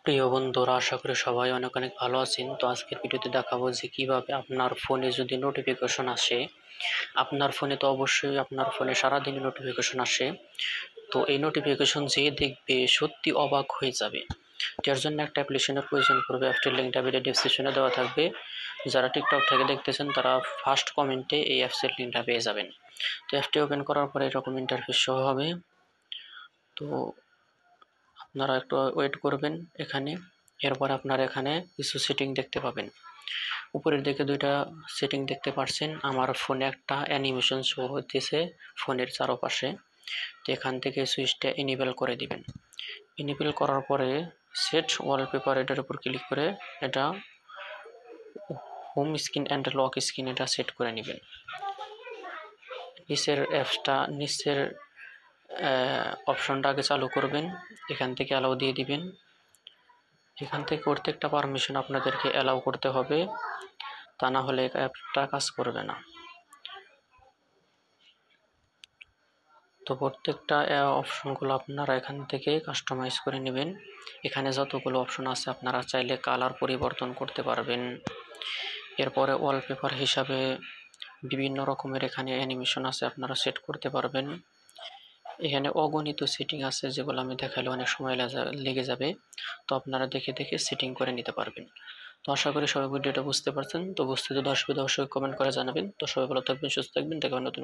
প্রিয় বন্ধুরা, আশা করি সবাই অনেক অনেক ভালো আছেন। তো আজকের ভিডিওতে দেখাবো যে কিভাবে আপনার ফোনে যদি নোটিফিকেশন আসে, আপনার ফোনে তো অবশ্যই আপনার ফোনে সারাদিন নোটিফিকেশন আসে। তো এই নোটিফিকেশন যে দেখবে সত্যি অবাক হয়ে যাবে। এর জন্য একটা অ্যাপ্লিকেশনের প্রয়োজন পড়বে। অ্যাপটির লিঙ্কটা ভিডিও ডেসক্রিপশনে দেওয়া থাকবে। যারা টিকটক থেকে দেখতেছেন তারা ফার্স্ট কমেন্টে এই অ্যাপসের লিঙ্কটা পেয়ে যাবেন। তো অ্যাপটি ওপেন করার পরে এরকম ইন্টারফেস শো হবে। তো আপনারা একটু ওয়েট করবেন এখানে। এরপর আপনারা এখানে কিছু সেটিং দেখতে পাবেন। উপরের দিকে দুইটা সেটিং দেখতে পাচ্ছেন। আমার ফোনে একটা অ্যানিমেশন শো হতেছে ফোনের চারপাশে। তো এখান থেকে সুইচটা এনেবল করে দিবেন। এনেবল করার পরে সেট ওয়ালপেপার এটার উপর ক্লিক করে এটা home screen and lock screen এটা সেট করে নেবেন। নিচের অপশনটা আগে চালু করবেন। এখান থেকে অ্যালাউ দিয়ে দিবেন। এখান থেকে প্রত্যেকটা পারমিশন আপনাদেরকে অ্যালাউ করতে হবে, তা না হলে অ্যাপটা কাজ করবে না। তো প্রত্যেকটা অপশনগুলো আপনারা এখান থেকে কাস্টমাইজ করে নেবেন। এখানে যতগুলো অপশন আছে আপনারা চাইলে কালার পরিবর্তন করতে পারবেন। এরপরে ওয়ালপেপার হিসাবে বিভিন্ন রকমের এখানে অ্যানিমেশন আছে, আপনারা সেট করতে পারবেন। এখানে অগণিত সেটিং আছে যেগুলো আমি দেখালে অনেক সময় লেগে যাবে। তো আপনারা দেখে দেখে সেটিং করে নিতে পারবেন। তো আশা করি সবাই ভিডিওটা বুঝতে পারছেন। তো বুঝতে যদি অসুবিধা অবশ্যই কমেন্ট করে জানাবেন। তো সবাই ভালো থাকবেন, সুস্থ থাকবেন। দেখা হবে নতুন